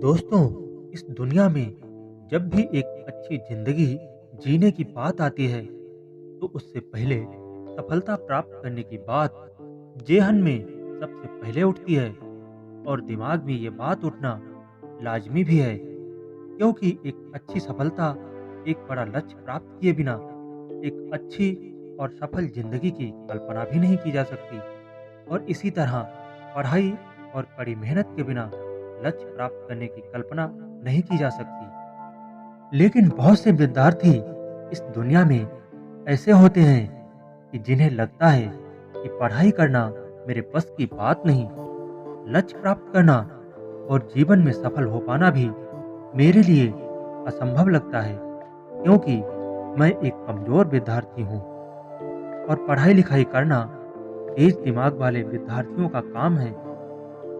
दोस्तों, इस दुनिया में जब भी एक अच्छी जिंदगी जीने की बात आती है, तो उससे पहले सफलता प्राप्त करने की बात जेहन में सबसे पहले उठती है। और दिमाग में ये बात उठना लाजमी भी है, क्योंकि एक अच्छी सफलता एक बड़ा लक्ष्य प्राप्त किए बिना एक अच्छी और सफल जिंदगी की कल्पना भी नहीं की जा सकती। और इसी तरह पढ़ाई और कड़ी मेहनत के बिना लक्ष्य प्राप्त करने की कल्पना नहीं की जा सकती। लेकिन बहुत से विद्यार्थी इस दुनिया में ऐसे होते हैं कि जिन्हें लगता है कि पढ़ाई करना मेरे बस की बात नहीं, लक्ष्य प्राप्त करना और जीवन में सफल हो पाना भी मेरे लिए असंभव लगता है, क्योंकि मैं एक कमजोर विद्यार्थी हूँ और पढ़ाई लिखाई करना तेज दिमाग वाले विद्यार्थियों का काम है।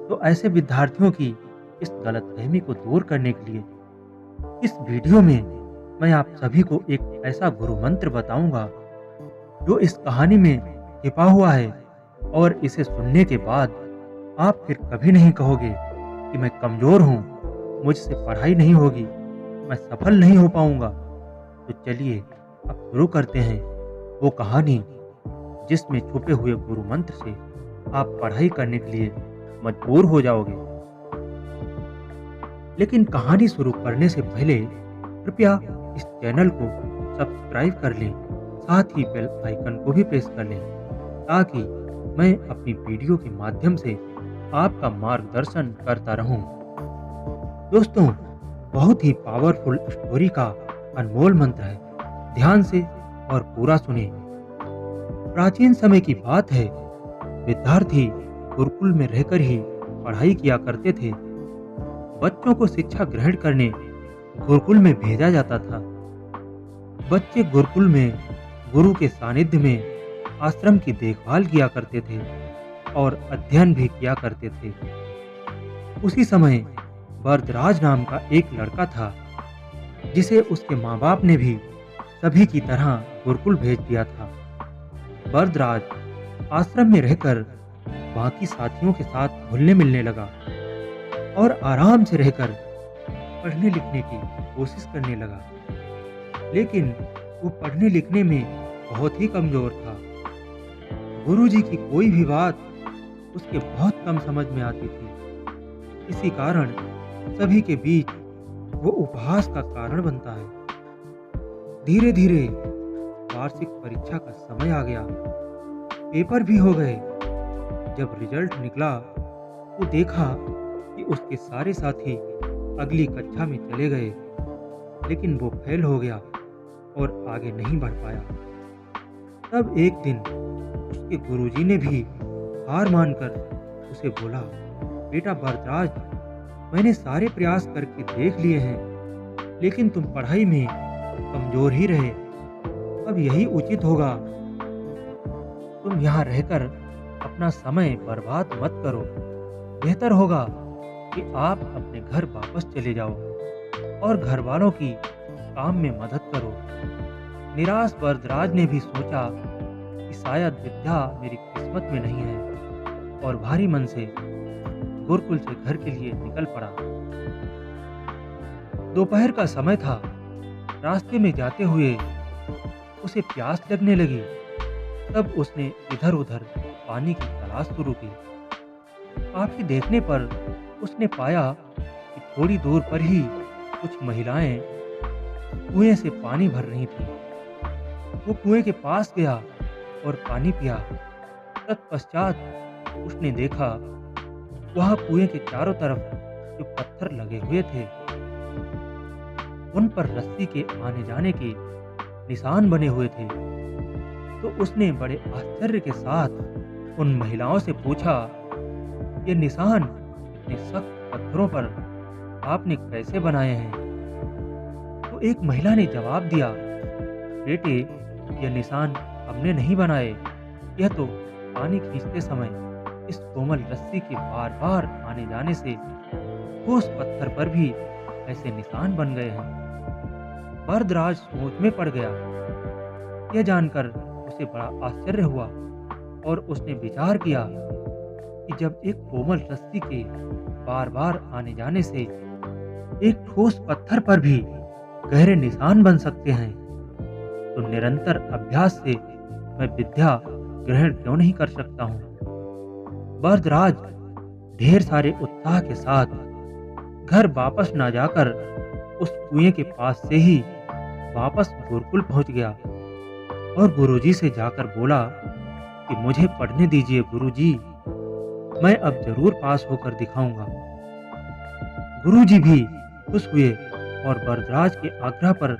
तो ऐसे विद्यार्थियों की इस गलतफहमी को दूर करने के लिए इस वीडियो में मैं आप सभी को एक ऐसा गुरु मंत्र बताऊंगा जो इस कहानी में छिपा हुआ है। और इसे सुनने के बाद आप फिर कभी नहीं कहोगे कि मैं कमजोर हूँ, मुझसे पढ़ाई नहीं होगी, मैं सफल नहीं हो पाऊंगा। तो चलिए अब शुरू करते हैं वो कहानी जिसमें छुपे हुए गुरु मंत्र से आप पढ़ाई करने के लिए मजबूर हो जाओगे। लेकिन कहानी शुरू करने से पहले कृपया इस चैनल को सब्सक्राइब कर लें, साथ ही बेल आइकन को भी प्रेस कर लें, ताकि मैं अपनी वीडियो के माध्यम से आपका मार्गदर्शन करता रहूं। दोस्तों, बहुत ही पावरफुल स्टोरी का अनमोल मंत्र है, ध्यान से और पूरा सुने। प्राचीन समय की बात है, विद्यार्थी गुरुकुल में रहकर ही पढ़ाई किया करते थे। बच्चों को शिक्षा ग्रहण करने गुरुकुल में भेजा जाता था। बच्चे गुरुकुल में गुरु के सानिध्य में आश्रम की देखभाल किया करते थे और अध्ययन भी किया करते थे। उसी समय वरदराज नाम का एक लड़का था, जिसे उसके माँ बाप ने भी सभी की तरह गुरुकुल भेज दिया था। वरदराज आश्रम में रहकर बाकी साथियों के साथ घुलने मिलने लगा और आराम से रहकर पढ़ने लिखने की कोशिश करने लगा। लेकिन वो पढ़ने लिखने में बहुत ही कमजोर था। गुरुजी की कोई भी बात उसके बहुत कम समझ में आती थी। इसी कारण सभी के बीच वो उपहास का कारण बनता है। धीरे धीरे वार्षिक परीक्षा का समय आ गया, पेपर भी हो गए। जब रिजल्ट निकला तो देखा कि उसके सारे साथी अगली कक्षा में चले गए, लेकिन वो फेल हो गया और आगे नहीं बढ़ पाया। तब एक दिन उसके गुरुजी ने भी हार मानकर उसे बोला, बेटा वरदराज, मैंने सारे प्रयास करके देख लिए हैं, लेकिन तुम पढ़ाई में कमजोर ही रहे। अब यही उचित होगा, तुम यहाँ रहकर अपना समय बर्बाद मत करो। बेहतर होगा कि आप अपने घर वापस चले जाओ और घर वालों की काम में मदद करो। निराश वरदराज ने भी सोचा कि शायद विद्या मेरी किस्मत में नहीं है, और भारी मन से गुरुकुल से घर के लिए निकल पड़ा। दोपहर का समय था। रास्ते में जाते हुए उसे प्यास लगने लगी। तब उसने इधर उधर पानी की तलाश शुरू की। काफी देखने पर उसने पाया कि थोड़ी दूर पर ही कुछ महिलाएं कुएं से पानी भर रही थीं। वो कुएं के पास गया और पानी पिया। तत्पश्चात उसने देखा वहां कुएं के चारों तरफ जो पत्थर लगे हुए थे, उन पर रस्सी के आने जाने के निशान बने हुए थे। तो उसने बड़े आश्चर्य के साथ उन महिलाओं से पूछा, ये निशान इतने सख्त पत्थरों पर आपने कैसे बनाए हैं? तो एक महिला ने जवाब दिया, बेटे, यह निशान हमने नहीं बनाए, यह तो पानी खींचते समय इस कोमल रस्सी के बार बार आने जाने से ठोस पत्थर पर भी ऐसे निशान बन गए हैं। वरदराज सोच में पड़ गया। यह जानकर उसे बड़ा आश्चर्य हुआ और उसने विचार किया कि जब एक कोमल रस्सी के बार बार आने जाने से एक ठोस पत्थर पर भी गहरे निशान बन सकते हैं, तो निरंतर अभ्यास से मैं विद्या ग्रहण क्यों नहीं कर सकता हूँ। बरदराज ढेर सारे उत्साह के साथ घर वापस ना जाकर उस कुएं के पास से ही वापस गुरुकुल पहुंच गया और गुरुजी से जाकर बोला कि मुझे पढ़ने दीजिए गुरुजी, मैं अब जरूर पास होकर दिखाऊंगा। गुरुजी भी खुश हुए और बरदराज के आग्रह पर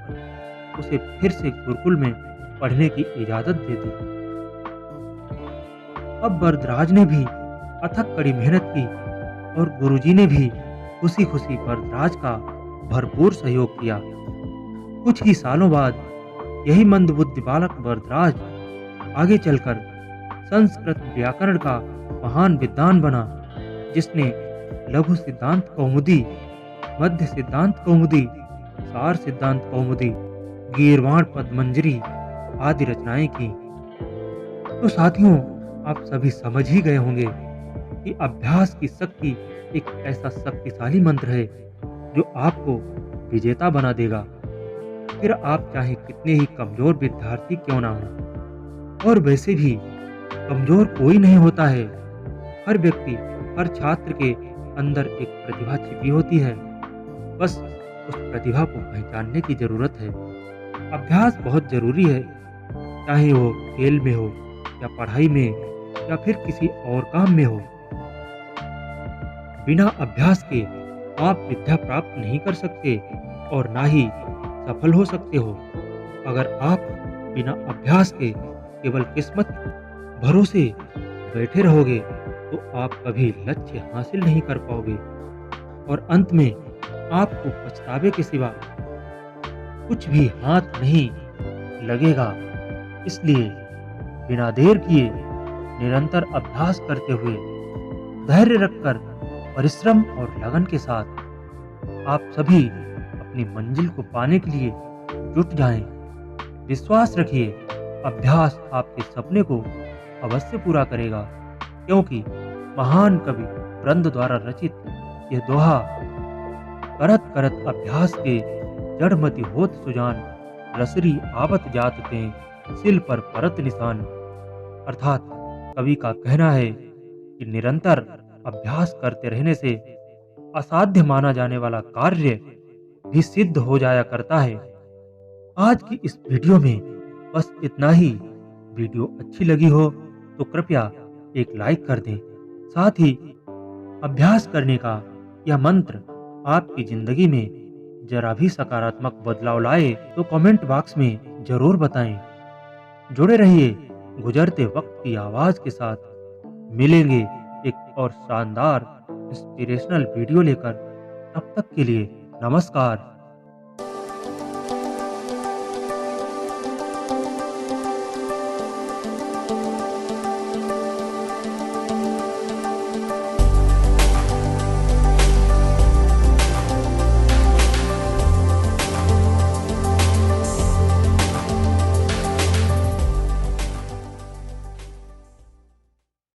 उसे फिर से गुरुकुल में पढ़ने की इजाजत दे दी। अब बरदराज ने भी अथक कड़ी मेहनत की और गुरुजी ने भी खुशी खुशी बरदराज का भरपूर सहयोग किया। कुछ ही सालों बाद यही मंदबुद्धि बालक बरदराज आगे चलकर संस्कृत व्याकरण का महान विद्वान बना, जिसने लघु सिद्धांत कौमुदी, मध्य सिद्धांत कौमुदी, सार सिद्धांत कौमुदी, गीर्वाण पद्मंजरी आदि रचनाएं की। तो साथियों, आप सभी समझ ही गए होंगे कि अभ्यास की शक्ति एक ऐसा शक्तिशाली मंत्र है जो आपको विजेता बना देगा, फिर आप चाहे कितने ही कमजोर विद्यार्थी क्यों ना हो। और वैसे भी कमजोर कोई नहीं होता है, हर व्यक्ति, हर छात्र के अंदर एक प्रतिभा छिपी होती है, बस उस प्रतिभा को पहचानने की जरूरत है। अभ्यास बहुत जरूरी है, चाहे वो खेल में हो या पढ़ाई में या फिर किसी और काम में हो। बिना अभ्यास के आप विद्या प्राप्त नहीं कर सकते और ना ही सफल हो सकते हो। अगर आप बिना अभ्यास के केवल किस्मत भरोसे बैठे रहोगे तो आप कभी लक्ष्य हासिल नहीं कर पाओगे और अंत में आपको पछतावे के सिवा कुछ भी हाथ नहीं लगेगा। इसलिए बिना देर किए निरंतर अभ्यास करते हुए धैर्य रखकर परिश्रम और लगन के साथ आप सभी अपनी मंजिल को पाने के लिए जुट जाएं। विश्वास रखिए, अभ्यास आपके सपने को अवश्य पूरा करेगा, क्योंकि महान कवि ब्रंद द्वारा रचित यह दोहा, करत करत अभ्यास के जड़मति होत सुजान, रसरी आवत जात ते सिल पर परत निशान। अर्थात कवि का कहना है कि निरंतर अभ्यास करते रहने से असाध्य माना जाने वाला कार्य भी सिद्ध हो जाया करता है। आज की इस वीडियो में बस इतना ही। वीडियो अच्छी लगी हो तो कृपया एक लाइक कर दें। साथ ही अभ्यास करने का यह मंत्र आपकी जिंदगी में जरा भी सकारात्मक बदलाव लाए तो कमेंट बॉक्स में जरूर बताएं। जुड़े रहिए गुजरते वक्त की आवाज के साथ। मिलेंगे एक और शानदार इंस्पिरेशनल वीडियो लेकर। तब तक के लिए नमस्कार।